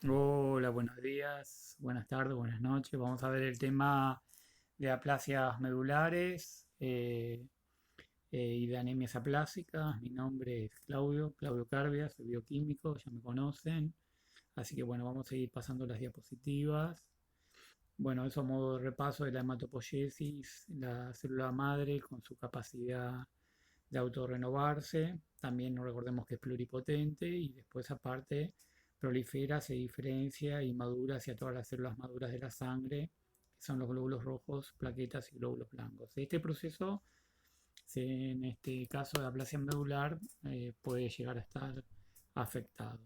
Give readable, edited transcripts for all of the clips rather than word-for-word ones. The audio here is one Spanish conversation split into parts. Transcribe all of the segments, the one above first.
Hola, buenos días, buenas tardes, buenas noches. Vamos a ver el tema de aplasias medulares y de anemias aplásicas. Mi nombre es Claudio Carbia, soy bioquímico, ya me conocen. Así que bueno, vamos a ir pasando las diapositivas. Bueno, eso a modo de repaso de la hematopoiesis, la célula madre con su capacidad de autorrenovarse. También no recordemos que es pluripotente y después aparte prolifera, se diferencia y madura hacia todas las células maduras de la sangre, que son los glóbulos rojos, plaquetas y glóbulos blancos. Este proceso, en este caso de aplasia medular, puede llegar a estar afectado.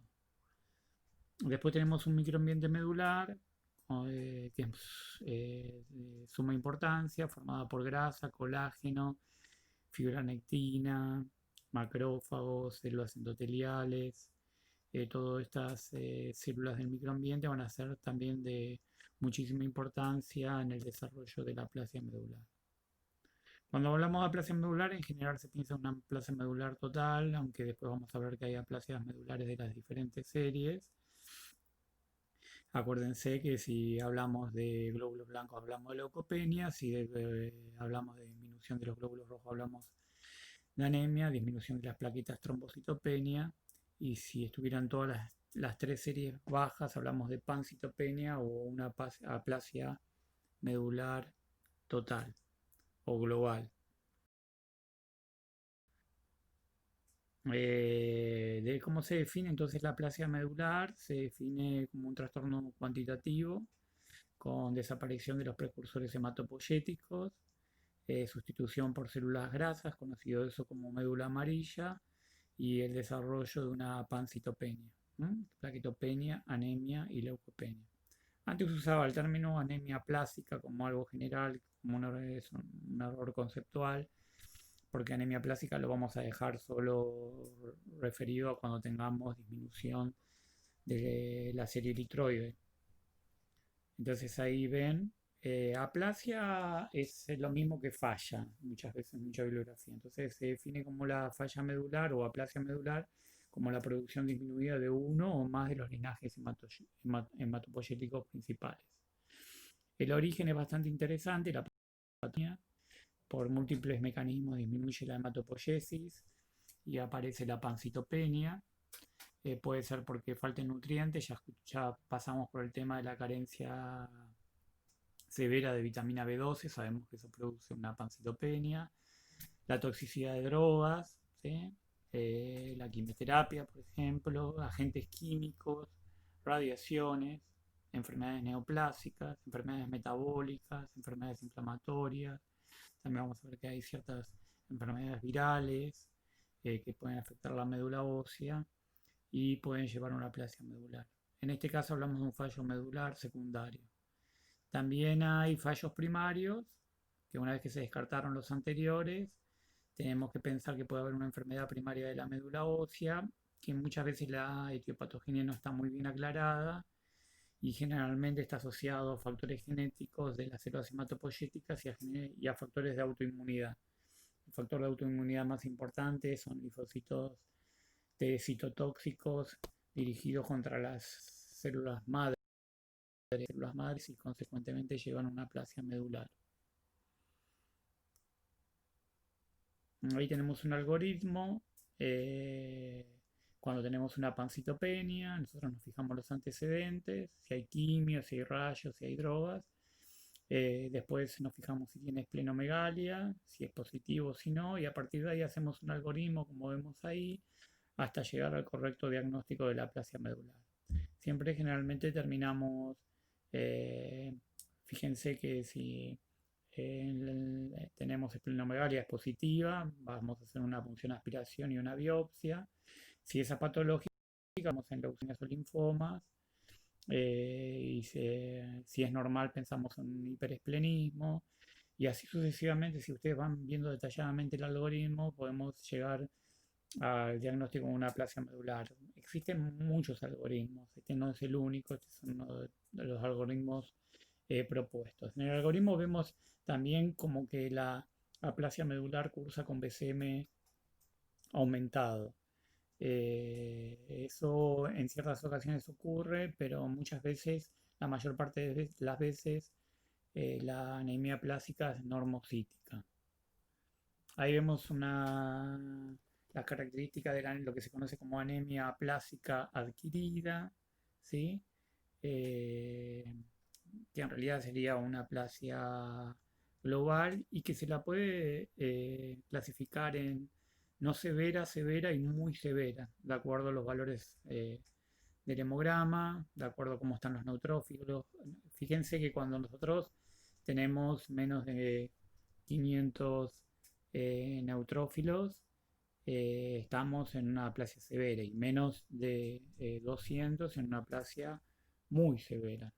Después tenemos un microambiente medular, que es de suma importancia, formada por grasa, colágeno, fibronectina, macrófagos, células endoteliales. Todas estas células del microambiente van a ser también de muchísima importancia en el desarrollo de la aplasia medular. Cuando hablamos de aplasia medular, en general se piensa en una aplasia medular total, aunque después vamos a ver que hay aplasias medulares de las diferentes series. Acuérdense que si hablamos de glóbulos blancos hablamos de leucopenia, si hablamos de disminución de los glóbulos rojos hablamos de anemia, disminución de las plaquetas, trombocitopenia, y si estuvieran todas las tres series bajas hablamos de pancitopenia o una aplasia medular total o global. De cómo se define entonces la aplasia medular, se define como un trastorno cuantitativo con desaparición de los precursores hematopoyéticos, sustitución por células grasas, conocido eso como médula amarilla, y el desarrollo de una pancitopenia, plaquetopenia, anemia y leucopenia. Antes usaba el término anemia plástica como algo general, como un error conceptual, porque anemia plástica lo vamos a dejar solo referido a cuando tengamos disminución de la serie eritroide. Entonces ahí ven, aplasia es lo mismo que falla, muchas veces en mucha bibliografía. Entonces se define como la falla medular o aplasia medular como la producción disminuida de uno o más de los linajes hematopoyéticos principales. El origen es bastante interesante, la patología por múltiples mecanismos disminuye la hematopoiesis y aparece la pancitopenia. Puede ser porque falten nutrientes, ya pasamos por el tema de la carencia severa de vitamina B12, sabemos que eso produce una pancitopenia, la toxicidad de drogas, ¿sí? La quimioterapia, por ejemplo, agentes químicos, radiaciones, enfermedades neoplásicas, enfermedades metabólicas, enfermedades inflamatorias. También vamos a ver que hay ciertas enfermedades virales que pueden afectar la médula ósea y pueden llevar a una aplasia medular. En este caso hablamos de un fallo medular secundario. También hay fallos primarios, que una vez que se descartaron los anteriores, tenemos que pensar que puede haber una enfermedad primaria de la médula ósea, que muchas veces la etiopatogenia no está muy bien aclarada y generalmente está asociado a factores genéticos de las células hematopoyéticas y a factores de autoinmunidad. El factor de autoinmunidad más importante son linfocitos T citotóxicos dirigidos contra las células madres y consecuentemente llevan a una aplasia medular. Ahí tenemos un algoritmo. eh, Cuando tenemos una pancitopenia, nosotros nos fijamos los antecedentes, si hay quimio, si hay rayos, si hay drogas. Después nos fijamos si tiene esplenomegalia, si es positivo o si no, y a partir de ahí hacemos un algoritmo, como vemos ahí, hasta llegar al correcto diagnóstico de la aplasia medular. Siempre generalmente terminamos, eh, fíjense que si tenemos esplenomegalia es positiva, vamos a hacer una punción de aspiración y una biopsia. Si es patológica, vamos en leucemias o linfomas. Si es normal, pensamos en un hiperesplenismo. Y así sucesivamente, si ustedes van viendo detalladamente el algoritmo, podemos llegar al diagnóstico de una aplasia medular. Existen muchos algoritmos, este no es el único, este es uno de los algoritmos propuestos. En el algoritmo vemos también como que la aplasia medular cursa con BCM aumentado. Eso en ciertas ocasiones ocurre, pero muchas veces, la mayor parte de las veces, la anemia plástica es normocítica. Ahí vemos la característica de lo que se conoce como anemia plástica adquirida, ¿sí? Eh, que en realidad sería una aplasia global y que se la puede clasificar en no severa, severa y muy severa, de acuerdo a los valores del hemograma, de acuerdo a cómo están los neutrófilos. Fíjense que cuando nosotros tenemos menos de 500 neutrófilos, estamos en una aplasia severa y menos de 200 en una aplasia muy severa.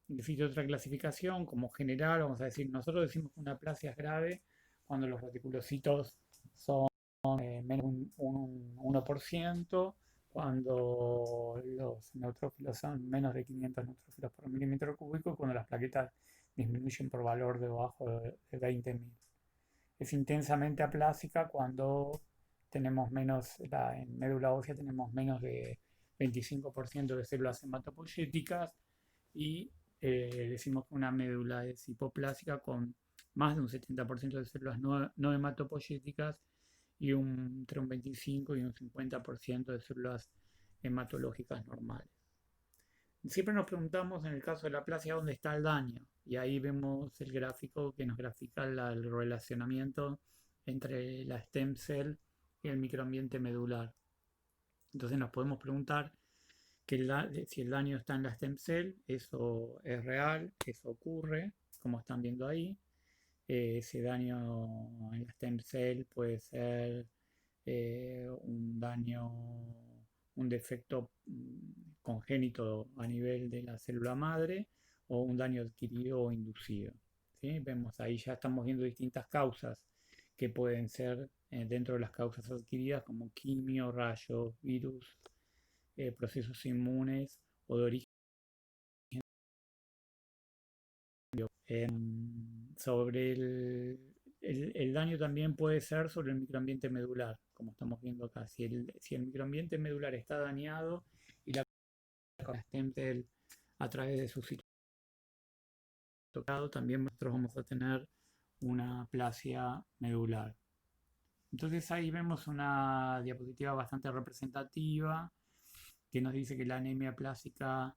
Existe otra clasificación como general, vamos a decir, nosotros decimos que una aplasia es grave cuando los reticulocitos son menos un 1%, cuando los neutrófilos son menos de 500 neutrófilos por milímetro cúbico y cuando las plaquetas disminuyen por valor debajo de 20.000. Es intensamente aplásica cuando tenemos menos, en médula ósea tenemos menos de 25% de células hematopoyéticas y decimos que una médula es hipoplásica con más de un 70% de células no hematopoyéticas y entre un 25 y un 50% de células hematológicas normales. Siempre nos preguntamos en el caso de la aplasia dónde está el daño y ahí vemos el gráfico que nos grafica el relacionamiento entre la stem cell y el microambiente medular. Entonces nos podemos preguntar si el daño está en la stem cell, eso es real, eso ocurre, como están viendo ahí. Ese daño en la stem cell puede ser un daño, un defecto congénito a nivel de la célula madre o un daño adquirido o inducido. ¿Sí? Vemos ahí ya estamos viendo distintas causas que pueden ser dentro de las causas adquiridas como quimio, rayos, virus, procesos inmunes o de origen. Sobre el daño también puede ser sobre el microambiente medular, como estamos viendo acá. Si el microambiente medular está dañado y la stem cell a través de su sitio tocado, también nosotros vamos a tener una aplasia medular. Entonces ahí vemos una diapositiva bastante representativa que nos dice que la anemia plástica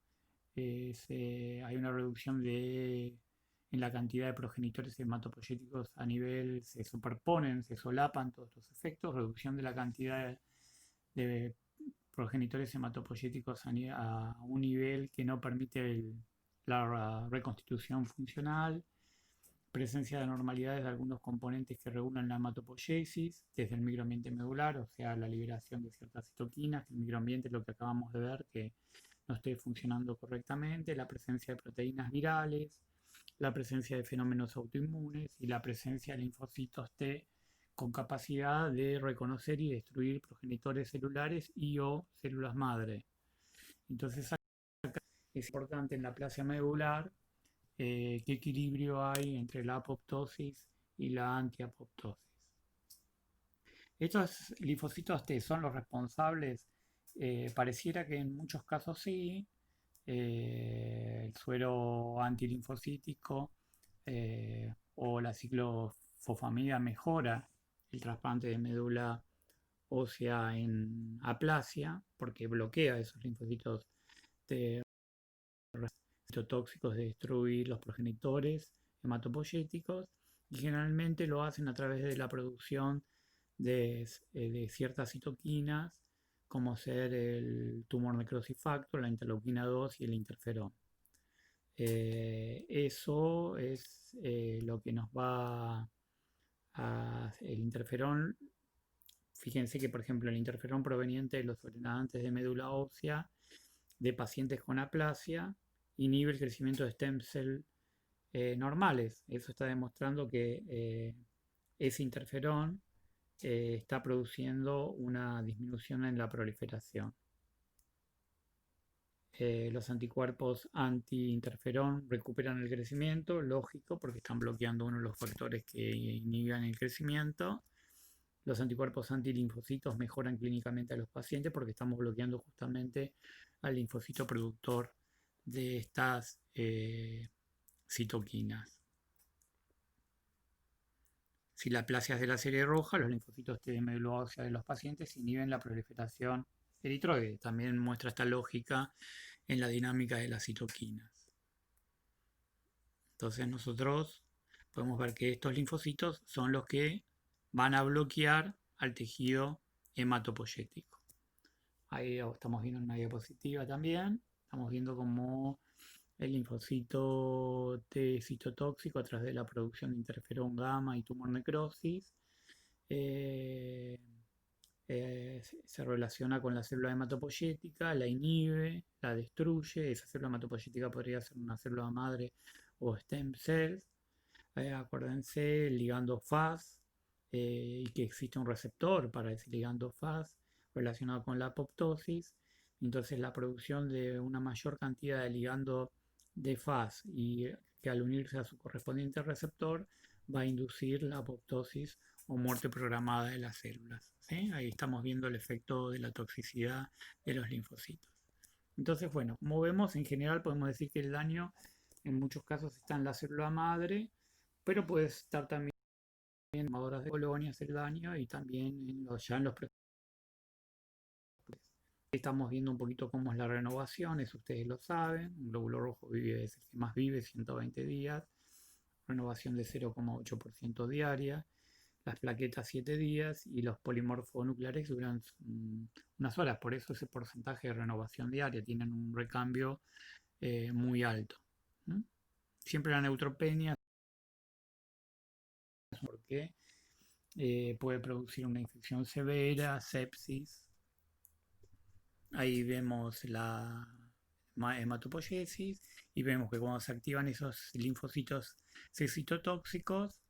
hay una reducción en la cantidad de progenitores hematopoyéticos a nivel, se superponen, se solapan todos estos efectos, reducción de la cantidad de progenitores hematopoyéticos a un nivel que no permite la reconstitución funcional, presencia de anormalidades de algunos componentes que regulan la hematopoiesis desde el microambiente medular, o sea, la liberación de ciertas citoquinas, que el microambiente es lo que acabamos de ver que no esté funcionando correctamente, la presencia de proteínas virales, la presencia de fenómenos autoinmunes y la presencia de linfocitos T con capacidad de reconocer y destruir progenitores celulares y o células madre. Entonces acá es importante en la aplasia medular qué equilibrio hay entre la apoptosis y la antiapoptosis. Estos linfocitos T son los responsables, pareciera que en muchos casos sí, el suero antilinfocítico o la ciclofosfamida mejora el trasplante de médula ósea en aplasia porque bloquea esos linfocitos T citotóxicos de destruir los progenitores hematopoyéticos y generalmente lo hacen a través de la producción de ciertas citoquinas como ser el tumor necrosis factor, la interleuquina 2 y el interferón. Eso es lo que nos va el interferón. Fíjense que por ejemplo el interferón proveniente de los ordenadores de médula ósea de pacientes con aplasia inhibe el crecimiento de stem cell normales. Eso está demostrando que ese interferón está produciendo una disminución en la proliferación. Los anticuerpos anti-interferón recuperan el crecimiento, lógico, porque están bloqueando uno de los factores que inhiben el crecimiento. los anticuerpos antilinfocitos mejoran clínicamente a los pacientes porque estamos bloqueando justamente al linfocito productor de estas citoquinas. Si la aplasia es de la serie roja, los linfocitos T de médula ósea de los pacientes inhiben la proliferación eritroide. También muestra esta lógica en la dinámica de las citoquinas. Entonces nosotros podemos ver que estos linfocitos son los que van a bloquear al tejido hematopoyético. Ahí estamos viendo una diapositiva también. Estamos viendo cómo el linfocito T citotóxico a través de la producción de interferón gamma y tumor necrosis se relaciona con la célula hematopoyética, la inhibe, la destruye. Esa célula hematopoyética podría ser una célula madre o stem cells. Acuérdense, el ligando Fas y que existe un receptor para ese ligando Fas relacionado con la apoptosis. Entonces la producción de una mayor cantidad de ligando de Fas y que al unirse a su correspondiente receptor va a inducir la apoptosis o muerte programada de las células. ¿Sí? Ahí estamos viendo el efecto de la toxicidad de los linfocitos. Entonces, bueno, como vemos, en general podemos decir que el daño en muchos casos está en la célula madre, pero puede estar también en formadoras de colonias el daño y también ya en los precursores. Estamos viendo un poquito cómo es la renovación, eso ustedes lo saben. Un glóbulo rojo es el que más vive, 120 días, renovación de 0,8% diaria. Las plaquetas 7 días y los polimorfonucleares duran unas horas, por eso ese porcentaje de renovación diaria tienen un recambio muy alto. Siempre la neutropenia, porque puede producir una infección severa, sepsis. Ahí vemos la hematopoiesis y vemos que cuando se activan esos linfocitos citotóxicos,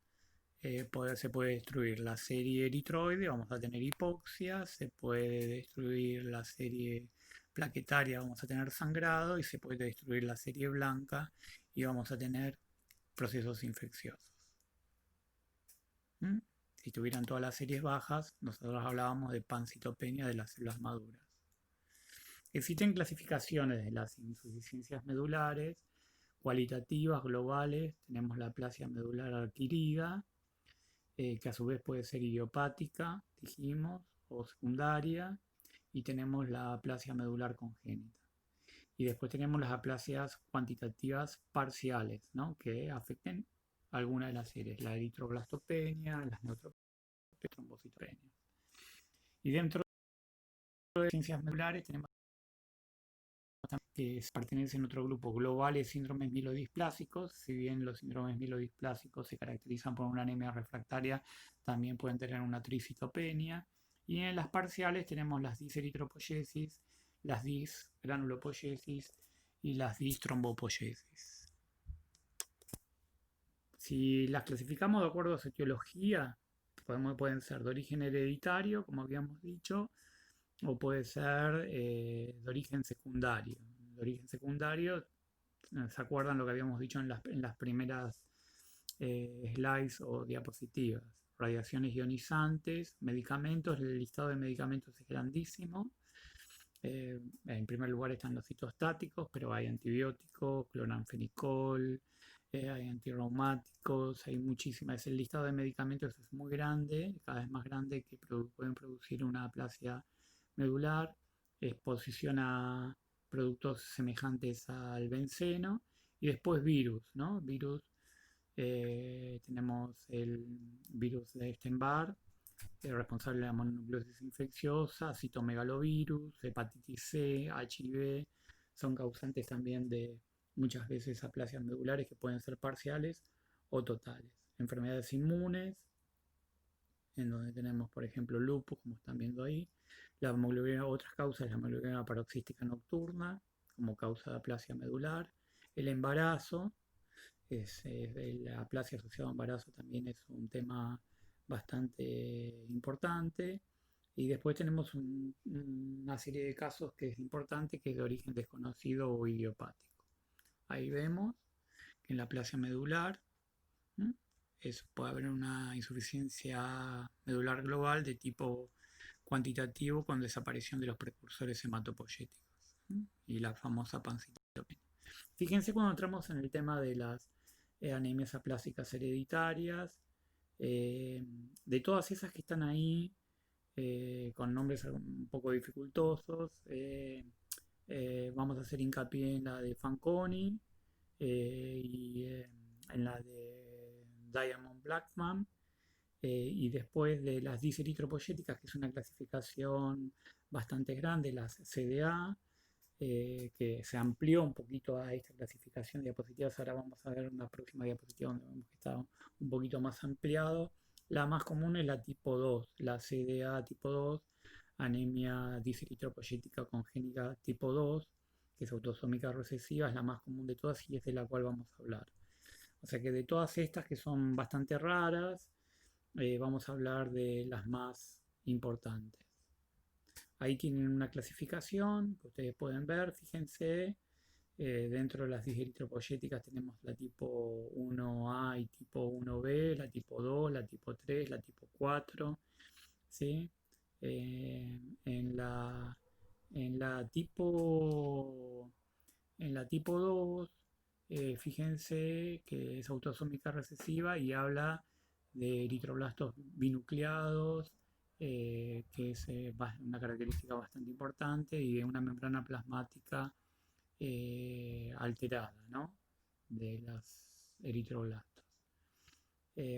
se puede destruir la serie eritroide, vamos a tener hipoxia, se puede destruir la serie plaquetaria, vamos a tener sangrado y se puede destruir la serie blanca y vamos a tener procesos infecciosos. Si tuvieran todas las series bajas, nosotros hablábamos de pancitopenia de las células maduras. Existen clasificaciones de las insuficiencias medulares, cualitativas, globales. Tenemos la aplasia medular adquirida, que a su vez puede ser idiopática, dijimos, o secundaria, y tenemos la aplasia medular congénita. Y después tenemos las aplasias cuantitativas parciales, ¿no? Que afecten alguna de las series, la eritroblastopenia, las neutropenias, trombocitopenia. Y dentro de ciencias medulares tenemos que pertenecen a otro grupo, globales síndromes mielodisplásicos. Si bien los síndromes mielodisplásicos se caracterizan por una anemia refractaria, también pueden tener una tricitopenia. Y en las parciales tenemos las diseritropoiesis, las disgranulopoiesis y las distrombopoiesis. Si las clasificamos de acuerdo a su etiología, pueden ser de origen hereditario, como habíamos dicho, o puede ser de origen secundario. De origen secundario, ¿se acuerdan lo que habíamos dicho en las primeras slides o diapositivas? Radiaciones ionizantes, medicamentos, el listado de medicamentos es grandísimo. En primer lugar están los citostáticos, pero hay antibióticos, cloranfenicol, hay antirreumáticos, hay muchísimas. El listado de medicamentos es muy grande, cada vez más grande, que pueden producir una aplasia medular, exposición a productos semejantes al benceno y después virus, ¿no? Virus, tenemos el virus de Epstein-Barr, responsable de la mononucleosis infecciosa, citomegalovirus, hepatitis C, HIV, son causantes también de muchas veces aplasias medulares que pueden ser parciales o totales. Enfermedades inmunes, en donde tenemos, por ejemplo, lupus, como están viendo ahí. La hemoglobina, otras causas, la hemoglobina paroxística nocturna, como causa de aplasia medular. El embarazo, la aplasia asociada a embarazo también es un tema bastante importante. Y después tenemos una serie de casos que es importante, que es de origen desconocido o idiopático. Ahí vemos que en la aplasia medular puede haber una insuficiencia medular global de tipo cuantitativo con desaparición de los precursores hematopoyéticos, y la famosa pancitopenia. Fíjense cuando entramos en el tema de las anemias aplásicas hereditarias, de todas esas que están ahí, con nombres un poco dificultosos, vamos a hacer hincapié en la de Fanconi, y en la de Diamond Blackman, y después de las diseritropoyéticas, que es una clasificación bastante grande, las CDA, que se amplió un poquito a esta clasificación de diapositivas. Ahora vamos a ver una próxima diapositiva donde vemos que está un poquito más ampliado. La más común es la tipo 2, la CDA tipo 2, anemia diseritropoyética congénita tipo 2, que es autosómica recesiva, es la más común de todas y es de la cual vamos a hablar. O sea que de todas estas que son bastante raras, vamos a hablar de las más importantes. Ahí tienen una clasificación que ustedes pueden ver, fíjense. Dentro de las diseritropoyéticas tenemos la tipo 1A y tipo 1B, la tipo 2, la tipo 3, la tipo 4, ¿sí? Eh, en la, en la tipo, en la tipo 2, fíjense que es autosómica recesiva y habla de eritroblastos binucleados, que es una característica bastante importante, y de una membrana plasmática alterada, ¿no? De los eritroblastos.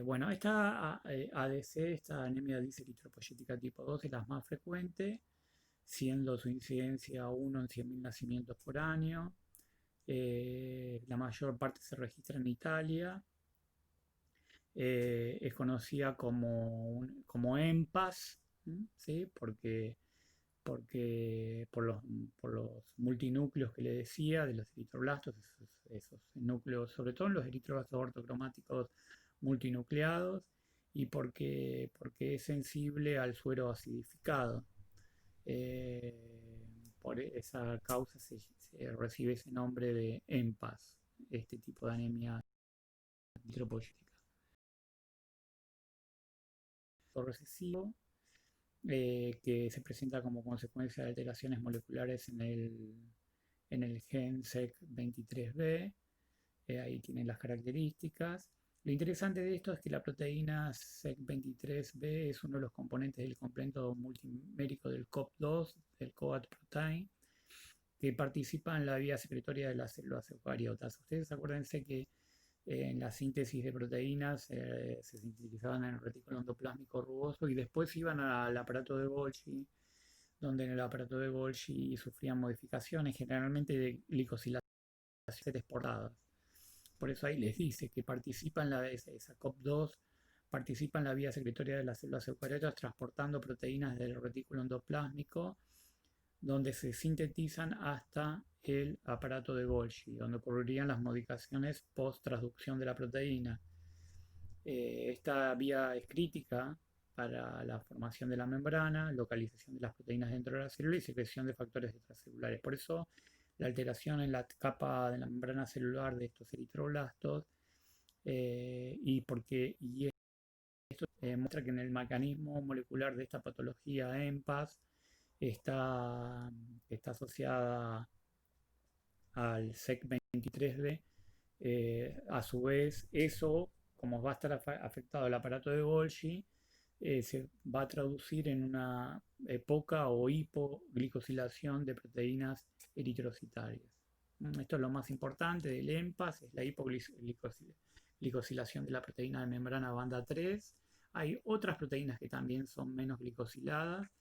Bueno, esta ADC, esta anemia diseritropoyética tipo 2, es la más frecuente, siendo su incidencia 1 en 100.000 nacimientos por año. La mayor parte se registra en Italia. Es conocida como EMPAS, ¿sí? Porque por los multinúcleos que le decía de los eritroblastos, esos núcleos, sobre todo en los eritroblastos ortocromáticos multinucleados, y porque es sensible al suero acidificado. Eh, por esa causa se recibe ese nombre de EMPAS, este tipo de anemia eritropoyética. Recesivo, que se presenta como consecuencia de alteraciones moleculares en el gen SEC23B. Ahí tienen las características. Lo interesante de esto es que la proteína SEC23B es uno de los componentes del complemento multimérico del COP2, del Coat Protein, que participa en la vía secretoria de las células eucariotas. Ustedes acuérdense que en la síntesis de proteínas se sintetizaban en el retículo endoplásmico rugoso y después iban al aparato de Golgi, donde en el aparato de Golgi sufrían modificaciones, generalmente de glicosilaciones exportadas. Por eso ahí les dice que participa en esa COP2, participa en la vía secretoria de las células eucariotas transportando proteínas del retículo endoplásmico, donde se sintetizan hasta el aparato de Golgi, donde ocurrirían las modificaciones post-transducción de la proteína. Esta vía es crítica para la formación de la membrana, localización de las proteínas dentro de la célula y secreción de factores extracelulares. Por eso, la alteración en la capa de la membrana celular de estos eritroblastos, y esto muestra que en el mecanismo molecular de esta patología EMPAS está asociada al SEC23B. A su vez, eso, como va a estar afectado el aparato de Golgi, se va a traducir en una poca o hipoglicosilación de proteínas eritrocitarias. Esto es lo más importante del EMPAS, es la hipoglicosilación de la proteína de membrana banda 3. Hay otras proteínas que también son menos glicosiladas,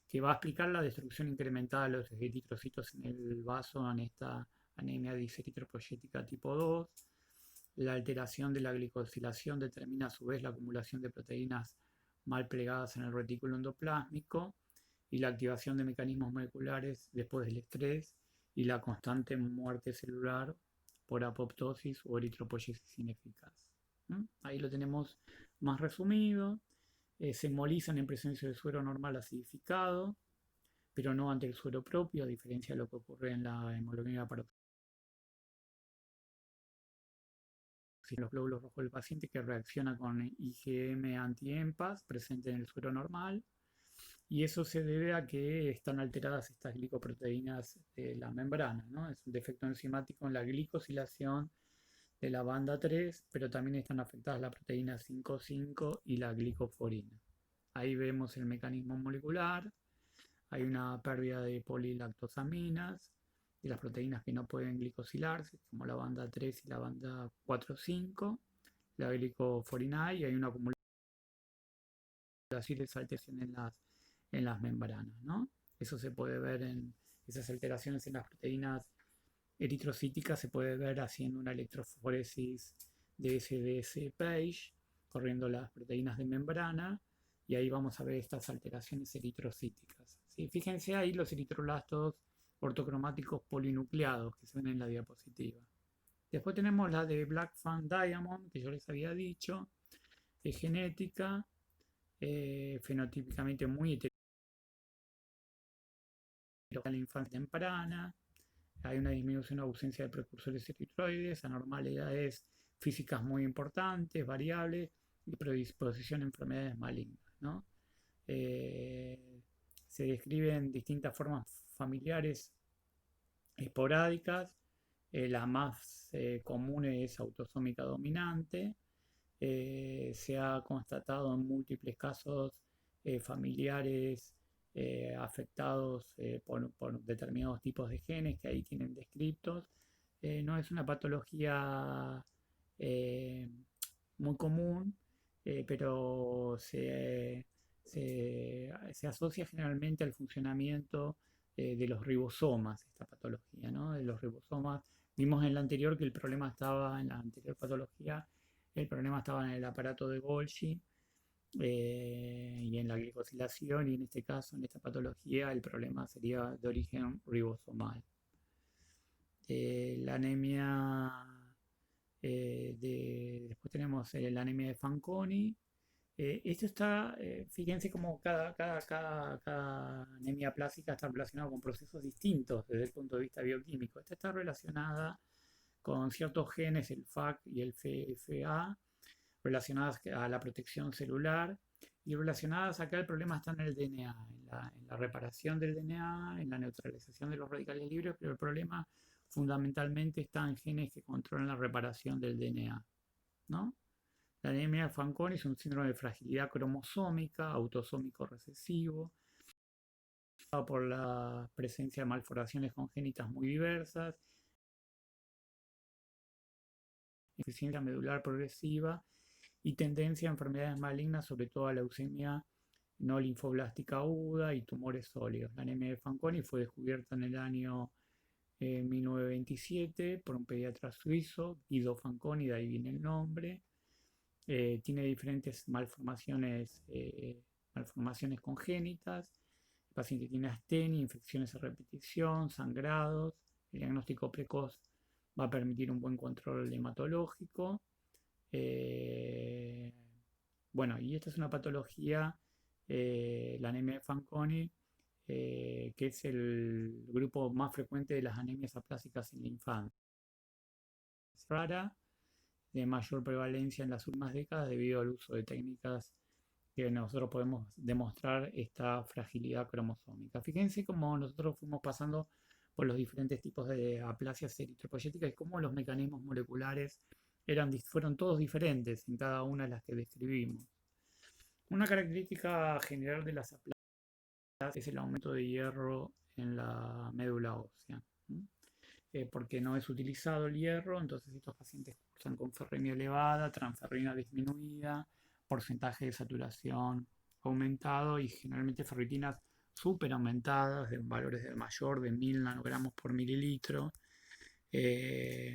que va a explicar la destrucción incrementada de los eritrocitos en el vaso en esta anemia diseritropoyética tipo 2. La alteración de la glicosilación determina a su vez la acumulación de proteínas mal plegadas en el retículo endoplásmico y la activación de mecanismos moleculares después del estrés y la constante muerte celular por apoptosis o eritropoyesis ineficaz. Ahí lo tenemos más resumido. Se hemolizan en presencia de suero normal acidificado, pero no ante el suero propio, a diferencia de lo que ocurre en la hemoglobina paroxística en los glóbulos rojos del paciente que reacciona con IgM anti-EMPAS presente en el suero normal. Y eso se debe a que están alteradas estas glicoproteínas de la membrana, ¿no? Es un defecto enzimático en la glicosilación de la banda 3, pero también están afectadas la proteína 5,5 y la glicoforina. Ahí vemos el mecanismo molecular. Hay una pérdida de polilactosaminas, de las proteínas que no pueden glicosilarse, como la banda 3 y la banda 4,5, la glicoforina A, y hay una acumulación de alteración en las membranas, ¿no? Eso se puede ver en esas alteraciones en las proteínas eritrocíticas, se puede ver haciendo una electroforesis de SDS-Page, corriendo las proteínas de membrana, y ahí vamos a ver estas alteraciones eritrocíticas. ¿Sí? Fíjense ahí los eritroblastos ortocromáticos polinucleados que se ven en la diapositiva. Después tenemos la de Black Fan Diamond, que yo les había dicho, es genética, fenotípicamente muy heterogénea en la infancia temprana. Hay una disminución o ausencia de precursores eritroides, anormalidades físicas muy importantes, variables y predisposición a enfermedades malignas, ¿no? Se describen distintas formas familiares esporádicas. La más común es autosómica dominante. Se ha constatado en múltiples casos familiares afectados por determinados tipos de genes que ahí tienen descriptos. No es una patología muy común, pero se asocia generalmente al funcionamiento de los ribosomas, esta patología, ¿no? De los ribosomas. Vimos en la anterior que el problema estaba, en la anterior patología, el problema estaba en el aparato de Golgi y en la glicosilación, y en este caso, en esta patología, el problema sería de origen ribosomal. La anemia, después tenemos la anemia de Fanconi. Esto está, fíjense como cada anemia plástica está relacionada con procesos distintos desde el punto de vista bioquímico. Esta está relacionada con ciertos genes, el FAC y el FFA, relacionadas a la protección celular, y relacionadas acá el problema está en el DNA, en la reparación del DNA, en la neutralización de los radicales libres, pero el problema fundamentalmente está en genes que controlan la reparación del DNA, ¿no? La anemia de Fanconi es un síndrome de fragilidad cromosómica, autosómico recesivo, por la presencia de malformaciones congénitas muy diversas, insuficiencia medular progresiva y tendencia a enfermedades malignas, sobre todo a leucemia no linfoblástica aguda y tumores sólidos. La anemia de Fanconi fue descubierta en el año 1927 por un pediatra suizo, Guido Fanconi, de ahí viene el nombre. Tiene diferentes malformaciones congénitas. El paciente tiene astenia, infecciones a repetición, sangrados. El diagnóstico precoz va a permitir un buen control hematológico. Bueno, y esta es una patología, la anemia de Fanconi, que es el grupo más frecuente de las anemias aplásicas en la infancia. Es rara, de mayor prevalencia en las últimas décadas debido al uso de técnicas que nosotros podemos demostrar esta fragilidad cromosómica. Fíjense cómo nosotros fuimos pasando por los diferentes tipos de aplasias eritropoyéticas y cómo los mecanismos moleculares fueron todos diferentes en cada una de las que describimos. Una característica general de las aplasias es el aumento de hierro en la médula ósea. Porque no es utilizado el hierro, entonces estos pacientes cursan con ferremia elevada, transferrina disminuida, porcentaje de saturación aumentado y generalmente ferritinas súper aumentadas, de valores de mayor de 1000 nanogramos por mililitro. Que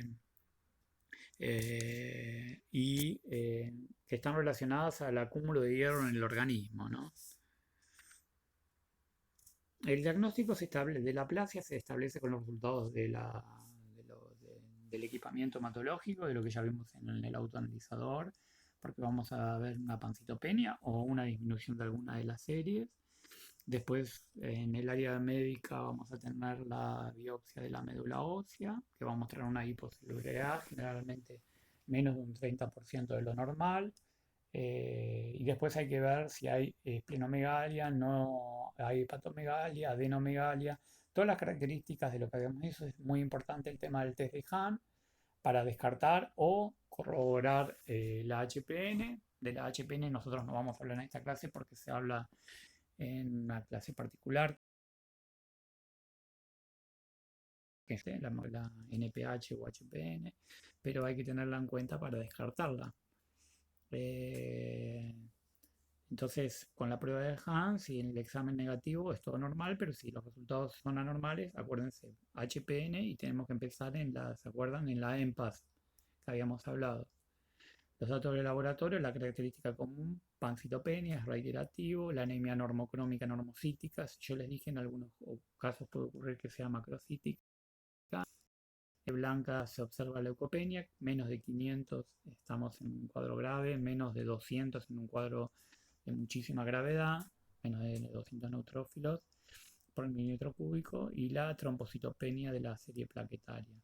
están relacionadas al acúmulo de hierro en el organismo, ¿no? El diagnóstico de la aplasia se establece con los resultados del equipamiento hematológico, de lo que ya vimos en el autoanalizador, porque vamos a ver una pancitopenia o una disminución de alguna de las series. Después, en el área médica, vamos a tener la biopsia de la médula ósea, que va a mostrar una hipocelularidad generalmente menos de un 30% de lo normal. Y después hay que ver si hay esplenomegalia, no hay hepatomegalia, adenomegalia, todas las características de lo que habíamos visto. Es muy importante el tema del test de Hahn para descartar o corroborar la HPN. De la HPN nosotros no vamos a hablar en esta clase porque se habla en una clase particular, que es la NPH o HPN, pero hay que tenerla en cuenta para descartarla. Eh, entonces, con la prueba de Hahn, si en el examen negativo es todo normal, pero si los resultados son anormales, acuérdense, HPN y tenemos que empezar ¿se acuerdan? En la EMPAS que habíamos hablado. Los datos del laboratorio, la característica común, pancitopenia, es reiterativo, la anemia normocrómica normocítica, yo les dije en algunos casos puede ocurrir que sea macrocítica, blanca se observa leucopenia, menos de 500 estamos en un cuadro grave, menos de 200 en un cuadro de muchísima gravedad, menos de 200 neutrófilos por milímetro cúbico, y la trombocitopenia de la serie plaquetaria.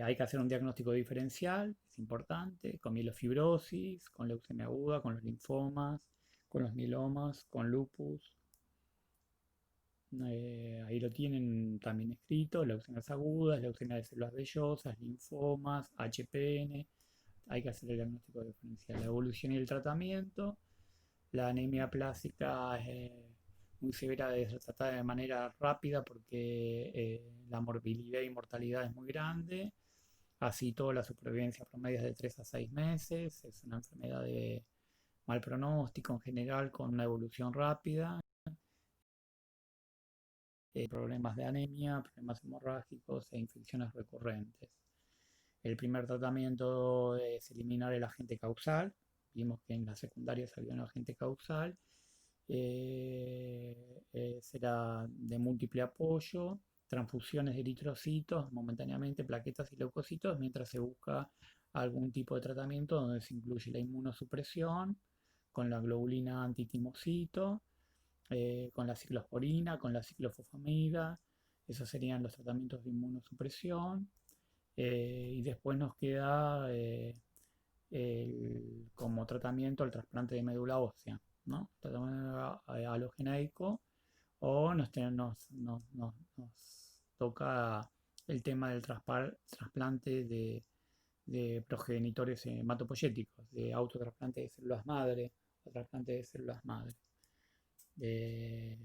Hay que hacer un diagnóstico diferencial, es importante, con mielofibrosis, con leucemia aguda, con los linfomas, con los mielomas, con lupus. Ahí lo tienen también escrito: leucemias agudas, leucemia de células vellosas, linfomas, HPN. Hay que hacer el diagnóstico diferencial, la evolución y el tratamiento. La anemia plástica es muy severa, de ser tratada de manera rápida porque la morbilidad y mortalidad es muy grande. Así toda la supervivencia promedio es de 3 a 6 meses. Es una enfermedad de mal pronóstico en general, con una evolución rápida. Problemas de anemia, problemas hemorrágicos e infecciones recurrentes. El primer tratamiento es eliminar el agente causal. Vimos que en la secundaria salió un agente causal. Será de múltiple apoyo, transfusiones de eritrocitos, momentáneamente plaquetas y leucocitos, mientras se busca algún tipo de tratamiento donde se incluye la inmunosupresión con la globulina antitimocito, con la ciclosporina, con la ciclofosfamida. Esos serían los tratamientos de inmunosupresión. Y después nos queda como tratamiento el trasplante de médula ósea, ¿no? Tratamiento alogeneico, o nos toca el tema del trasplante de progenitores hematopoyéticos, de autotrasplante de células madre o trasplante de células madre. Eh,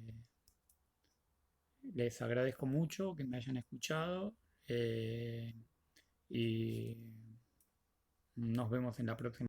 Les agradezco mucho que me hayan escuchado, y nos vemos en la próxima.